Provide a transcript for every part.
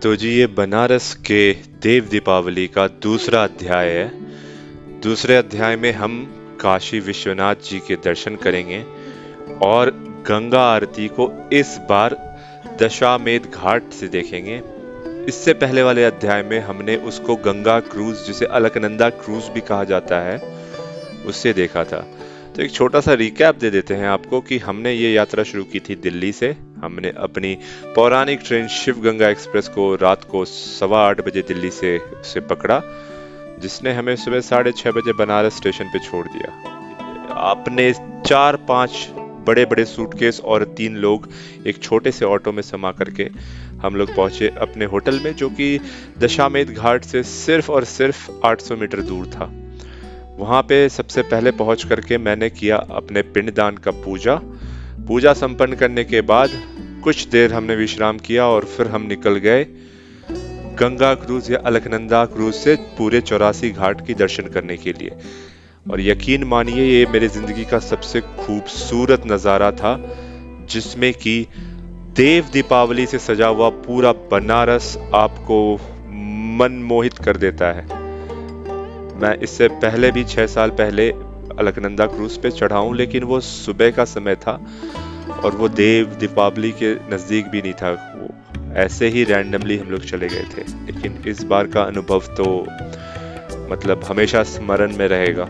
तो जी ये बनारस के देव दीपावली का दूसरा अध्याय है। दूसरे अध्याय में हम काशी विश्वनाथ जी के दर्शन करेंगे और गंगा आरती को इस बार दशामेध घाट से देखेंगे। इससे पहले वाले अध्याय में हमने उसको गंगा क्रूज, जिसे अलकनंदा क्रूज भी कहा जाता है, उससे देखा था। तो एक छोटा सा रिकैप दे देते हैं आपको कि हमने ये यात्रा शुरू की थी दिल्ली से। हमने अपनी पौराणिक ट्रेन शिव गंगा एक्सप्रेस को रात को 8:15 बजे दिल्ली से उसे पकड़ा, जिसने हमें सुबह 6:30 बजे बनारस स्टेशन पे छोड़ दिया। आपने 4-5 बड़े बड़े सूटकेस और 3 लोग एक छोटे से ऑटो में समा करके हम लोग पहुंचे अपने होटल में, जो कि दशामेध घाट से सिर्फ और सिर्फ 800 मीटर दूर था। वहां पे सबसे पहले पहुंच करके मैंने किया अपने पिंडदान का पूजा संपन्न करने के बाद कुछ देर हमने विश्राम किया और फिर हम निकल गए गंगा क्रूज या अलकनंदा क्रूज से पूरे 84 घाट की दर्शन करने के लिए। और यकीन मानिए ये मेरी जिंदगी का सबसे खूबसूरत नजारा था, जिसमें कि देव दीपावली से सजा हुआ पूरा बनारस आपको मनमोहित कर देता है। मैं इससे पहले भी 6 साल पहले अलकनंदा क्रूज पे चढ़ा हूं, लेकिन वो सुबह का समय था और वो देव दीपावली के नजदीक भी नहीं था। वो ऐसे ही रैंडमली हम लोग चले गए थे, लेकिन इस बार का अनुभव तो मतलब हमेशा स्मरण में रहेगा।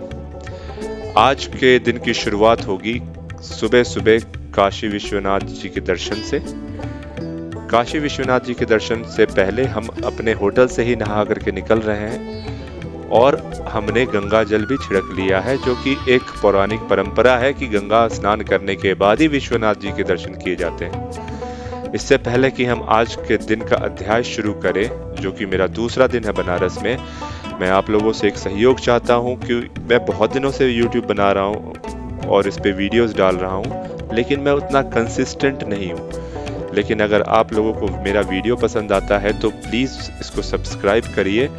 आज के दिन की शुरुआत होगी सुबह सुबह काशी विश्वनाथ जी के दर्शन से। काशी विश्वनाथ जी के दर्शन से पहले हम अपने होटल से ही नहा करके निकल रहे हैं और हमने गंगा जल भी छिड़क लिया है, जो कि एक पौराणिक परंपरा है कि गंगा स्नान करने के बाद ही विश्वनाथ जी के दर्शन किए जाते हैं। इससे पहले कि हम आज के दिन का अध्याय शुरू करें, जो कि मेरा दूसरा दिन है बनारस में, मैं आप लोगों से एक सहयोग चाहता हूं कि मैं बहुत दिनों से YouTube बना रहा हूं और इस पे वीडियोस डाल रहा हूं, लेकिन मैं उतना कंसिस्टेंट नहीं हूं। लेकिन अगर आप लोगों को मेरा वीडियो पसंद आता है तो प्लीज इसको सब्सक्राइब करिए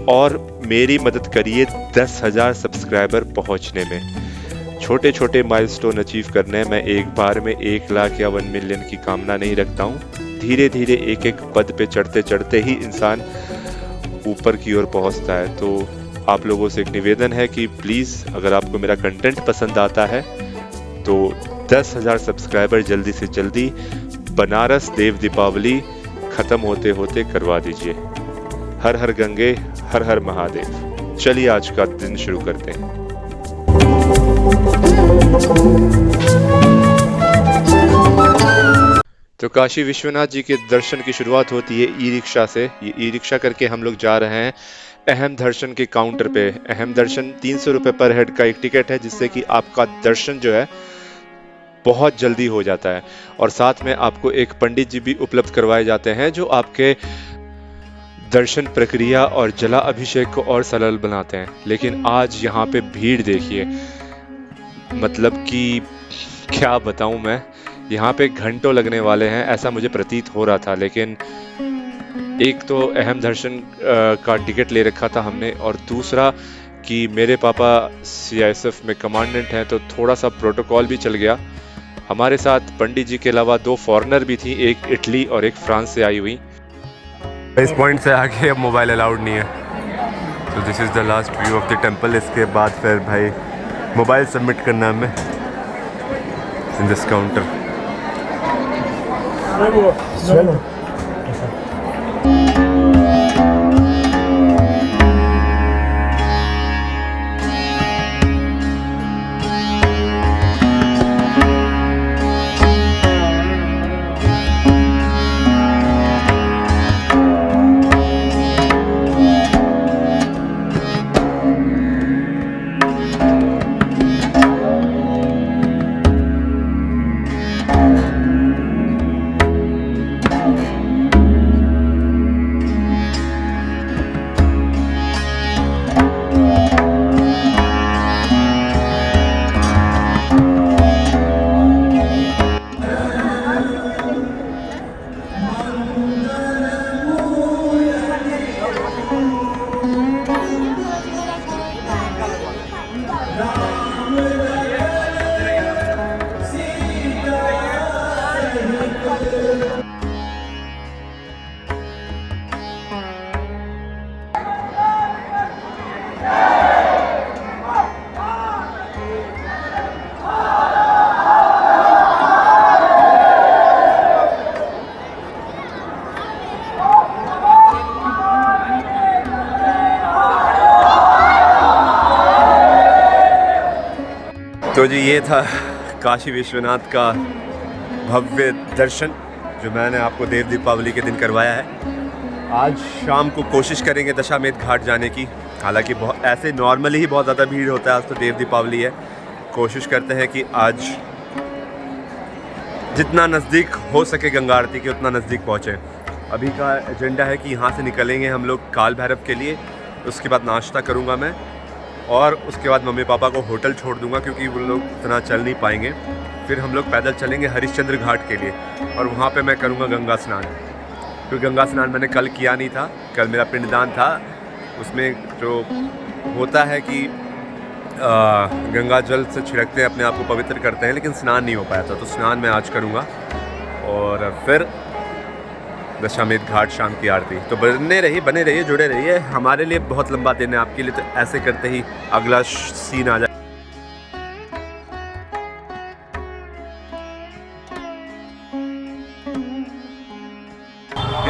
और मेरी मदद करिए 10,000 सब्सक्राइबर पहुंचने में। छोटे छोटे माइलस्टोन अचीव करने मैं एक बार में 1 लाख या 1 मिलियन की कामना नहीं रखता हूं। धीरे धीरे एक एक पद पे चढ़ते चढ़ते ही इंसान ऊपर की ओर पहुंचता है। तो आप लोगों से एक निवेदन है कि प्लीज अगर आपको मेरा कंटेंट पसंद आता है तो 10,000 सब्सक्राइबर जल्दी से जल्दी बनारस देव दीपावली खत्म होते होते करवा दीजिए। हर हर गंगे, हर हर महादेव। चलिए आज का दिन शुरू करते हैं। तो काशी विश्वनाथ जी के दर्शन की शुरुआत होती है ई रिक्शा से। ये ई रिक्शा करके हम लोग जा रहे हैं अहम दर्शन के काउंटर पे। अहम दर्शन 300 रुपए पर हेड का एक टिकट है, जिससे कि आपका दर्शन जो है बहुत जल्दी हो जाता है। और साथ में आपको एक पंडित जी भी उपलब्ध करवाए जाते हैं, जो आपके दर्शन प्रक्रिया और जला अभिषेक को और सरल बनाते हैं। लेकिन आज यहाँ पे भीड़ देखिए, मतलब कि क्या बताऊं मैं, यहाँ पे घंटों लगने वाले हैं ऐसा मुझे प्रतीत हो रहा था। लेकिन एक तो अहम दर्शन का टिकट ले रखा था हमने, और दूसरा कि मेरे पापा CISF में कमांडेंट हैं, तो थोड़ा सा प्रोटोकॉल भी चल गया। हमारे साथ पंडित जी के अलावा 2 फॉरेनर भी थी, एक इटली और एक फ्रांस से आई हुई। इस पॉइंट से आगे अब मोबाइल अलाउड नहीं है। तो this is the last view of the temple. इसके बाद फिर भाई मोबाइल सबमिट करना है हमें इन दिस काउंटर। तो जी ये था काशी विश्वनाथ का भव्य दर्शन जो मैंने आपको देव दीपावली के दिन करवाया है। आज शाम को कोशिश करेंगे दशामेध घाट जाने की। हालांकि बहुत ऐसे नॉर्मली ही बहुत ज़्यादा भीड़ होता है, आज तो देव दीपावली है। कोशिश करते हैं कि आज जितना नज़दीक हो सके गंगा आरती के उतना नज़दीक पहुँचें। अभी का एजेंडा है कि यहाँ से निकलेंगे हम लोग काल भैरव के लिए। उसके बाद नाश्ता करूँगा मैं और उसके बाद मम्मी पापा को होटल छोड़ दूँगा क्योंकि वो लोग इतना चल नहीं पाएंगे। फिर हम लोग पैदल चलेंगे हरिश्चंद्र घाट के लिए और वहाँ पे मैं करूँगा गंगा स्नान, क्योंकि गंगा स्नान मैंने कल किया नहीं था। कल मेरा पिंडदान था। उसमें जो होता है कि गंगा जल से छिड़कते हैं, अपने आप को पवित्र करते हैं, लेकिन स्नान नहीं हो पाया था। तो स्नान मैं आज करूँगा और फिर दशामेध घाट शाम की आरती। तो बने रहिए, जुड़े रहिए। हमारे लिए बहुत लंबा दिन है, आपके लिए तो ऐसे करते ही अगला सीन आ जाए।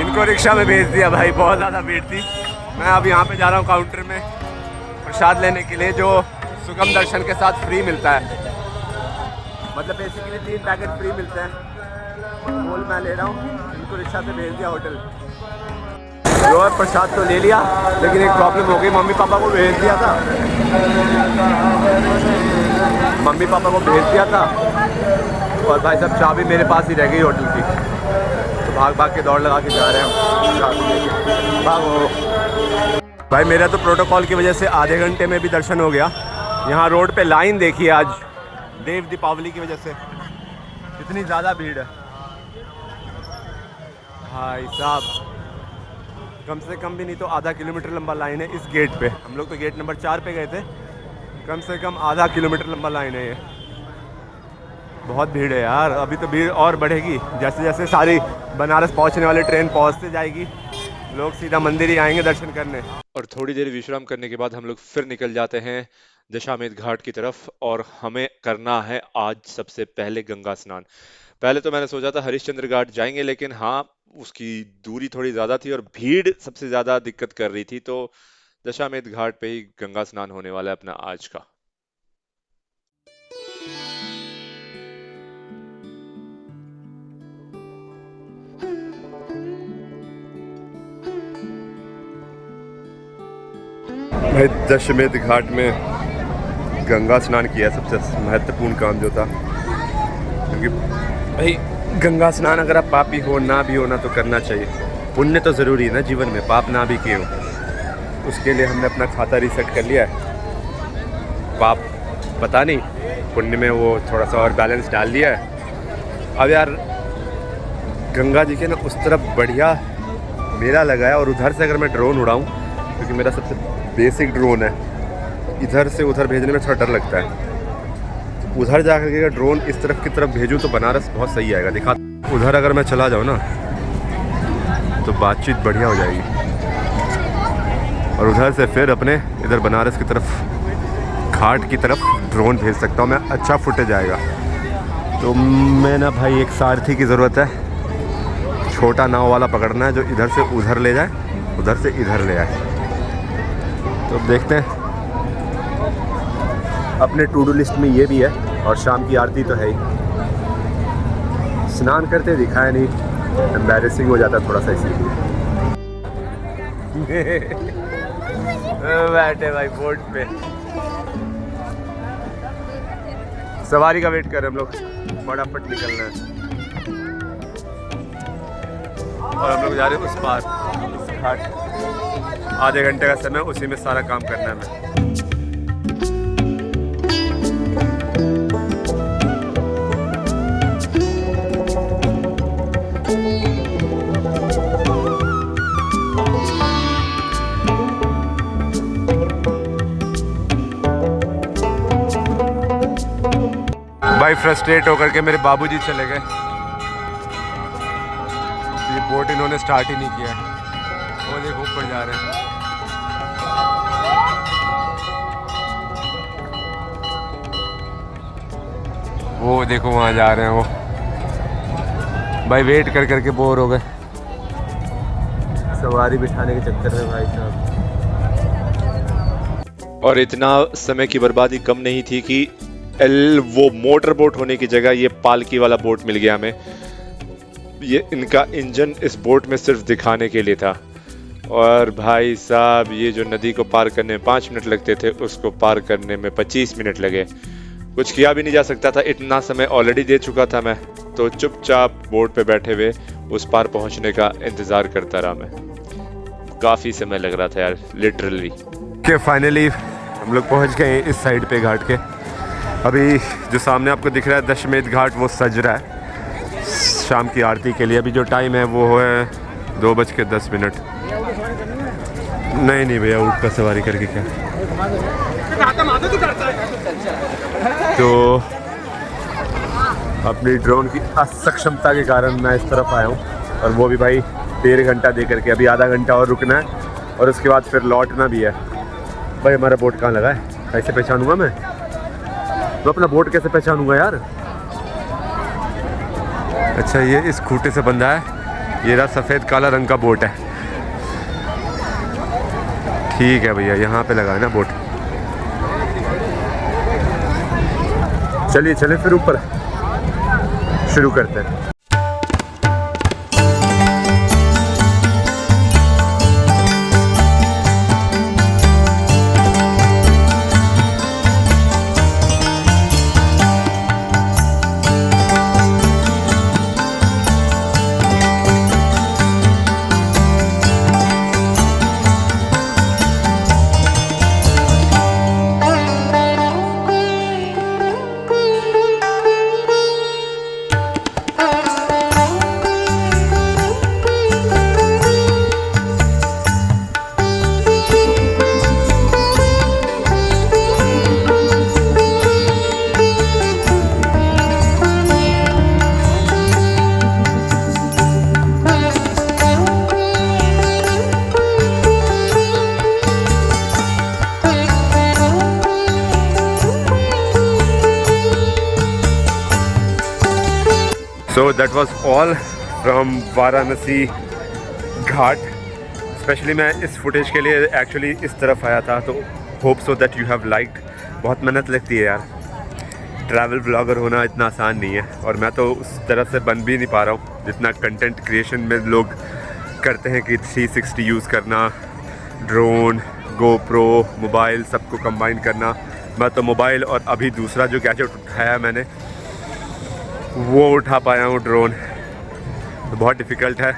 इनको रिक्शा में भेज दिया भाई, बहुत ज़्यादा भीड़ थी। मैं अब यहाँ पे जा रहा हूँ काउंटर में प्रसाद लेने के लिए, जो सुगम दर्शन के साथ फ्री मिलता है। मतलब बेसिकली 3 पैकेट फ्री मिलते हैं। बोल मैं ले रहा हूँ, इनको रिक्शा से भेज दिया होटल। और प्रसाद तो ले लिया, लेकिन एक प्रॉब्लम हो गई। मम्मी पापा को भेज दिया था और भाई साहब चाबी मेरे पास ही रह गई होटल की। तो भाग के दौड़ लगा के जा रहे हैं। भागो भाई। मेरा तो प्रोटोकॉल की वजह से आधे घंटे में भी दर्शन हो गया। यहाँ रोड पे लाइन देखिए, आज देव दीपावली की वजह से इतनी ज़्यादा भीड़ है भाई साहब। कम से कम भी नहीं तो आधा किलोमीटर लंबा लाइन है इस गेट पे। हम लोग तो गेट नंबर 4 पे गए थे। कम से कम आधा किलोमीटर लंबा लाइन है ये। बहुत भीड़ है यार। अभी तो भीड़ और बढ़ेगी जैसे जैसे सारी बनारस पहुंचने वाली ट्रेन पहुंचते जाएगी। लोग सीधा मंदिर ही आएंगे दर्शन करने। और थोड़ी देर विश्राम करने के बाद हम लोग फिर निकल जाते हैं दशामेध घाट की तरफ और हमें करना है आज सबसे पहले गंगा स्नान। पहले तो मैंने सोचा था हरिश्चंद्र घाट जाएंगे, लेकिन हाँ उसकी दूरी थोड़ी ज़्यादा थी और भीड़ सबसे ज़्यादा दिक्कत कर रही थी। तो दशामेध घाट पे ही गंगा स्नान होने वाला है अपना आज का। भाई दशामेध घाट में गंगा स्नान किया सबसे महत्वपूर्ण काम जो था, क्योंकि भाई गंगा स्नान अगर आप पापी हो ना भी हो ना तो करना चाहिए। पुण्य तो ज़रूरी है ना जीवन में, पाप ना भी किए हो। उसके लिए हमने अपना खाता रीसेट कर लिया है। पाप पता नहीं, पुण्य में वो थोड़ा सा और बैलेंस डाल दिया है। अब यार गंगा जी के ना उस तरफ बढ़िया मेला लगा है और उधर से अगर मैं ड्रोन उड़ाऊँ, क्योंकि मेरा सबसे बेसिक ड्रोन है, इधर से उधर भेजने में थोड़ा डर लगता है। उधर जाकर के ड्रोन इस तरफ की तरफ भेजूँ तो बनारस बहुत सही आएगा। दिखा उधर अगर मैं चला जाऊँ ना तो बातचीत बढ़िया हो जाएगी और उधर से फिर अपने इधर बनारस की तरफ घाट की तरफ ड्रोन भेज सकता हूँ मैं। अच्छा फुटेज आएगा। तो मैं ना भाई एक सारथी की ज़रूरत है। छोटा नाव वाला पकड़ना है जो इधर से उधर ले जाए, उधर से इधर ले आए। तो देखते हैं, अपने टू डू लिस्ट में ये भी है और शाम की आरती तो है ही। स्नान करते दिखाया नहीं, एम्बैरेसिंग हो जाता थोड़ा सा इसीलिए। बैठे भाई बोट पे, सवारी का वेट कर रहे हम लोग, फटाफट निकलना है। और हम लोग जा रहे हैं उस पार घाट। आधे घंटे का समय, उसी में सारा काम करना है मैं। भाई फ्रस्ट्रेट होकर के मेरे बाबूजी चले गए। ये बोट इन्होंने स्टार्ट ही नहीं किया है। वो देखो ऊपर जा रहे हैं। वो देखो वहाँ जा रहे हैं वो। भाई वेट कर करके बोर हो गए सवारी बिठाने के चक्कर में भाई साहब। और इतना समय की बर्बादी कम नहीं थी कि वो मोटर बोट होने की जगह ये पालकी वाला बोट मिल गया हमें। ये इनका इंजन इस बोट में सिर्फ दिखाने के लिए था। और भाई साहब ये जो नदी को पार करने में 5 मिनट लगते थे, उसको पार करने में 25 मिनट लगे। कुछ किया भी नहीं जा सकता था, इतना समय ऑलरेडी दे चुका था मैं। तो चुपचाप बोट पे बैठे हुए उस पार पहुंचने का इंतजार करता रहा मैं। काफी समय लग रहा था यार, लिटरली। कि फाइनली हम लोग पहुंच गए इस साइड पे घाट के। अभी जो सामने आपको दिख रहा है दशमेध घाट, वो सज रहा है शाम की आरती के लिए। अभी जो टाइम है वो है 2:10। नहीं भैया, ऊँट पर सवारी करके क्या। तो अपनी ड्रोन की असक्षमता के कारण मैं इस तरफ आया हूँ, और वो भी भाई 1.5 घंटा दे करके। अभी आधा घंटा और रुकना है और उसके बाद फिर लौटना भी है। भाई हमारा बोट कहाँ लगा है? कैसे पहचानूंगा मैं? तो अपना बोट कैसे पहचानूंगा यार? अच्छा, ये इस खूंटे से बंधा है। ये रहा सफ़ेद काला रंग का बोट है। ठीक है भैया, यहाँ पे लगा है ना बोट। चलिए चले फिर ऊपर शुरू करते हैं। So that was all from Varanasi Ghat. Specially मैं इस फुटेज के लिए एक्चुअली इस तरफ आया था, तो hope so that you have liked. बहुत मेहनत लगती है यार, ट्रैवल ब्लॉगर होना इतना आसान नहीं है, और मैं तो उस तरह से बन भी नहीं पा रहा हूँ जितना कंटेंट क्रिएशन में लोग करते हैं कि 360 यूज़ करना, ड्रोन, गोप्रो, मोबाइल सबको कंबाइन करना। मैं तो मोबाइल और अभी दूसरा जो गैजेट उठाया मैंने वो उठा पाया हूँ, ड्रोन। तो बहुत डिफ़िकल्ट है,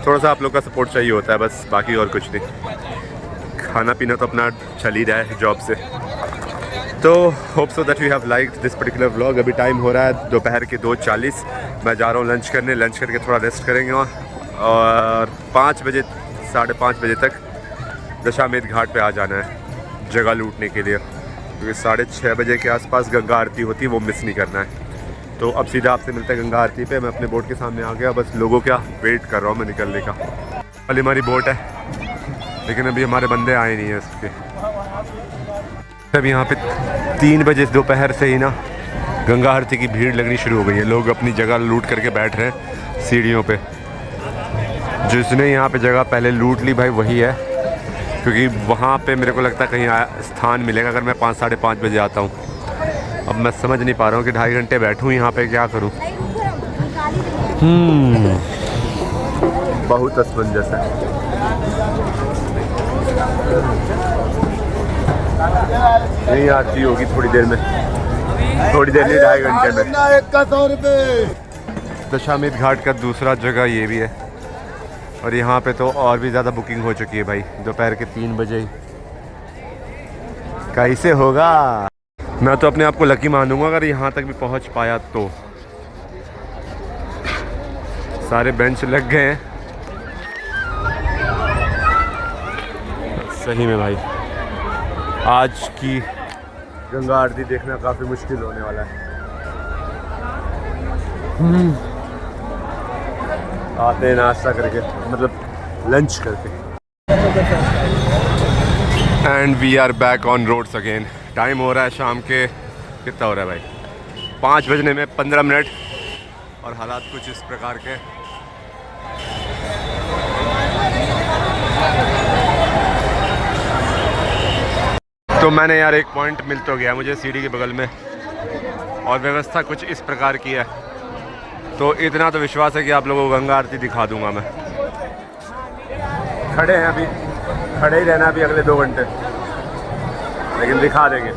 थोड़ा सा आप लोग का सपोर्ट चाहिए होता है बस, बाकी और कुछ नहीं। खाना पीना तो अपना चल ही रहा है जॉब से। तो hope so that you have liked this particular vlog. अभी टाइम हो रहा है दोपहर के 2:40। मैं जा रहा हूँ लंच करने। लंच करके थोड़ा रेस्ट करेंगे और 5 बजे 5:30 बजे तक दशामेध घाट पे आ जाना है जगह लूटने के लिए, क्योंकि 6:30 बजे के आसपास गंगा आरती होती है, वो मिस नहीं करना है। तो अब सीधा आपसे मिलता है गंगा आरती पे। मैं अपने बोट के सामने आ गया, बस लोगों का वेट कर रहा हूँ मैं निकलने का। वाली हमारी बोट है, लेकिन अभी हमारे बंदे आए नहीं हैं इसके। अब यहाँ पे 3 बजे दोपहर से ही ना गंगा आरती की भीड़ लगनी शुरू हो गई है। लोग अपनी जगह लूट करके बैठ रहे हैं सीढ़ियों पे। जिसने यहाँ पे जगह पहले लूट ली भाई वही है, क्योंकि वहाँ पे मेरे को लगता है कहीं स्थान मिलेगा अगर मैं 5 साढ़े 5 बजे आता हूँ। अब मैं समझ नहीं पा रहा हूँ कि 2.5 घंटे बैठूँ यहाँ पे, क्या करूँ। बहुत असमंजस है। यही आरती होगी थोड़ी देर में, थोड़ी देर नहीं 2.5 घंटे में। दशामेध घाट का दूसरा जगह ये भी है, और यहाँ पे तो और भी ज़्यादा बुकिंग हो चुकी है भाई, दोपहर के 3 बजे ही। कैसे होगा? मैं तो अपने आप को लकी मानूंगा अगर यहाँ तक भी पहुँच पाया तो। सारे बेंच लग गए हैं सही में भाई। आज की गंगा आरती देखना काफ़ी मुश्किल होने वाला है। आते हैं नाश्ता करके, मतलब लंच करके। And we are back on roads again. Time हो रहा है शाम के, कितना हो रहा है भाई, 5 बजने में 15 मिनट, और हालात कुछ इस प्रकार के। तो मैंने यार एक पॉइंट मिल तो गया मुझे सीढ़ी के बगल में, और व्यवस्था कुछ इस प्रकार की है। तो इतना तो विश्वास है कि आप लोगों को गंगा आरती दिखा दूंगा मैं। खड़े हैं अभी, खड़े ही रहना अभी अगले 2 घंटे, लेकिन दिखा देंगे।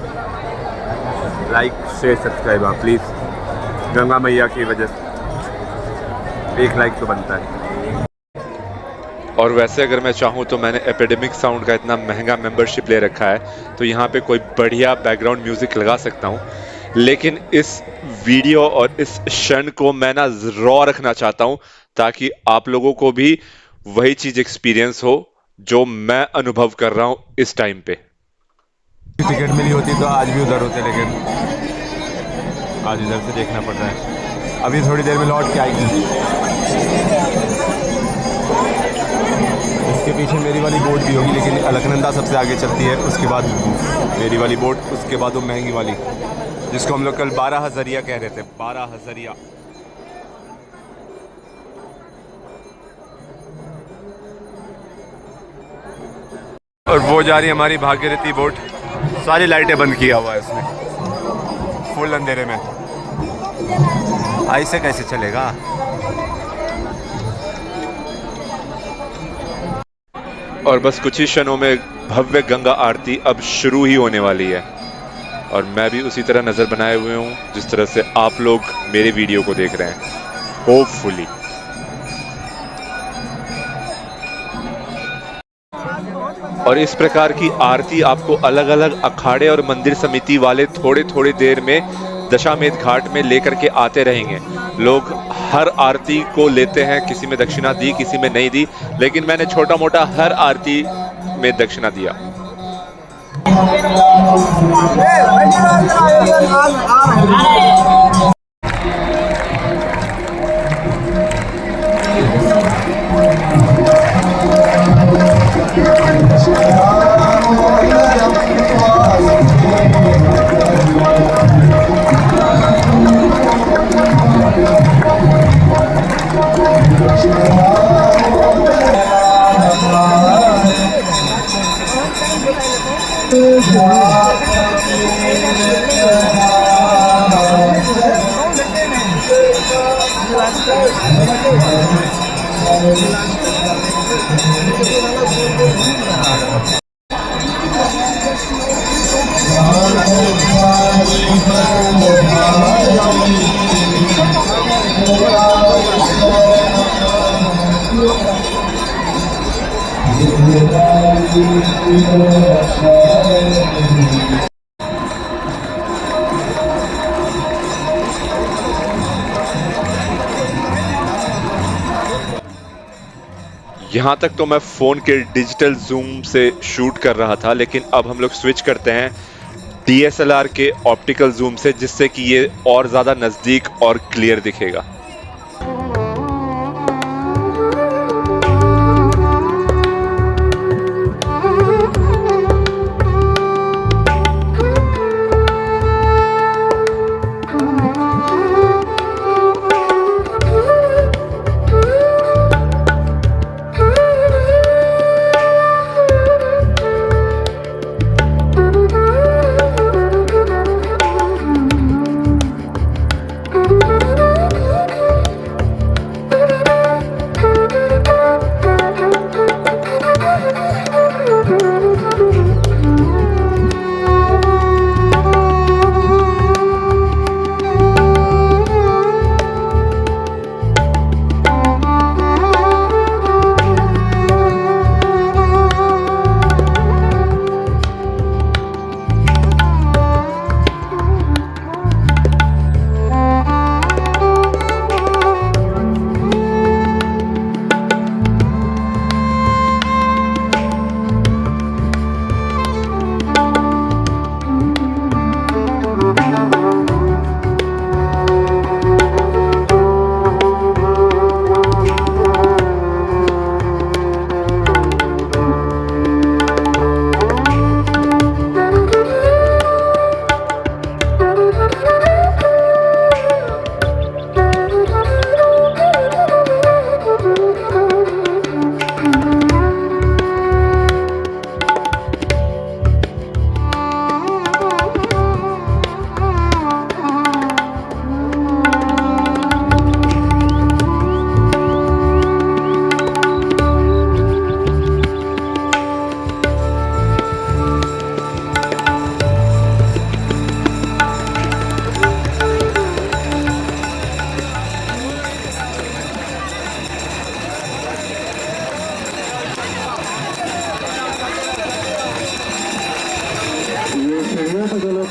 लाइक शेयर सब्सक्राइब आप प्लीज़, गंगा मैया की वजह से 1 लाइक तो बनता है। और वैसे अगर मैं चाहूँ तो मैंने एपिडेमिक साउंड का इतना महंगा मेंबरशिप ले रखा है, तो यहाँ पे कोई बढ़िया बैकग्राउंड म्यूजिक लगा सकता हूँ, लेकिन इस वीडियो और इस क्षण को मैं ना रॉ रखना चाहता हूँ, ताकि आप लोगों को भी वही चीज एक्सपीरियंस हो जो मैं अनुभव कर रहा हूँ इस टाइम पे। टिकट मिली होती तो आज भी उधर होते, लेकिन आज इधर से देखना पड़ रहा है। अभी थोड़ी देर में लौट के आएगी। इसके पीछे मेरी वाली बोट भी होगी, लेकिन अलकनंदा सबसे आगे चलती है, उसके बाद मेरी वाली बोट, उसके बाद वो महंगी वाली जिसको हम लोग कल 12 हज़रिया कह रहे थे, 12 हज़रिया। और वो जा रही है हमारी भागीरथी बोट। सारी लाइटें बंद किया हुआ है उसने, फुल अंधेरे में। ऐसे कैसे चलेगा? और बस कुछ ही क्षणों में भव्य गंगा आरती अब शुरू ही होने वाली है, और मैं भी उसी तरह नजर बनाए हुए हूँ जिस तरह से आप लोग मेरे वीडियो को देख रहे हैं, होपफुली। और इस प्रकार की आरती आपको अलग अलग अखाड़े और मंदिर समिति वाले थोड़े थोड़े देर में दशामेध घाट में लेकर के आते रहेंगे। लोग हर आरती को लेते हैं, किसी में दक्षिणा दी, किसी में नहीं दी, लेकिन मैंने छोटा मोटा हर आरती में दक्षिणा दिया। यहाँ तक तो मैं फोन के डिजिटल जूम से शूट कर रहा था, लेकिन अब हम लोग स्विच करते हैं DSLR के ऑप्टिकल जूम से, जिससे कि ये और ज्यादा नजदीक और क्लियर दिखेगा।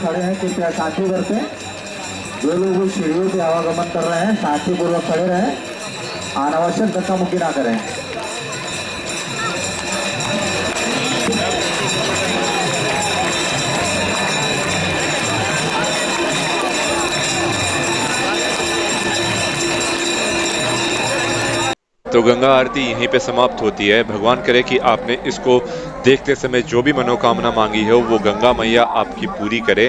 खड़े हैं कृपया शांतिपूर्वक से। जो लोग सीढ़ियों पे आवागमन कर रहे हैं शांतिपूर्वक खड़े रहें, अनावश्यक धक्का मुक्की ना करें। तो गंगा आरती यहीं पे समाप्त होती है। भगवान करे कि आपने इसको देखते समय जो भी मनोकामना मांगी हो वो गंगा मैया आपकी पूरी करे।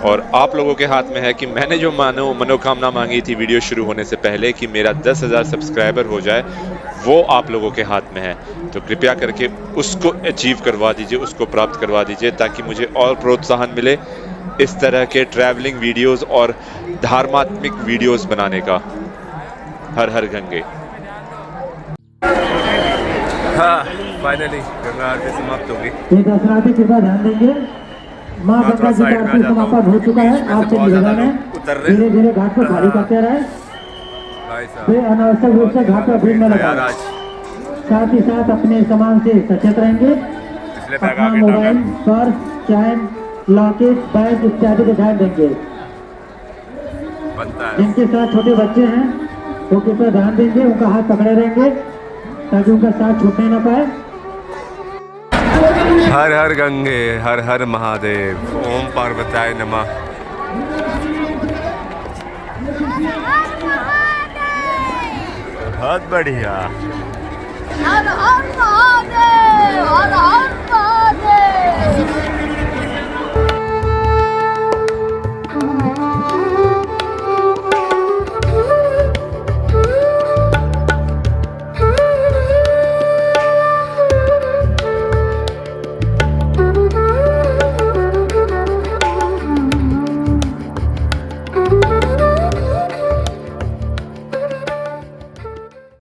और आप लोगों के हाथ में है कि मैंने जो मनोकामना मांगी थी वीडियो शुरू होने से पहले कि मेरा 10,000 सब्सक्राइबर हो जाए, वो आप लोगों के हाथ में है। तो कृपया करके उसको अचीव करवा दीजिए, उसको प्राप्त करवा दीजिए, ताकि मुझे और प्रोत्साहन मिले इस तरह के ट्रैवलिंग वीडियोस और धार्मात्मिक वीडियोस बनाने का। हर हर गंगे। हाँ, फाइनली गंगा आरती समाप्त होगी। ये दर्शनार्थी कृपया ध्यान देंगे, माँ गंगा जी का आरती समापन हो चुका है। आपसे निवेदन है धीरे धीरे घाट को खाली करते रहे, वे अनावश्यक रूप से घाट पर भीड़ न लगाए। साथ ही साथ अपने सामान से सचेत रहेंगे। अपना मोबाइल, पर्स, चैन, लॉकेट, बैग इत्यादि को ध्यान देंगे। जिनके साथ छोटे बच्चे हैं वो कृपया ध्यान देंगे, उनका हाथ पकड़े रहेंगे ताकि उनका साथ छूटने न पाए। हर हर गंगे, हर हर महादेव, ओम पार्वताय नमः। बहुत बढ़िया। हर हर महादेव, हर हर महादेव।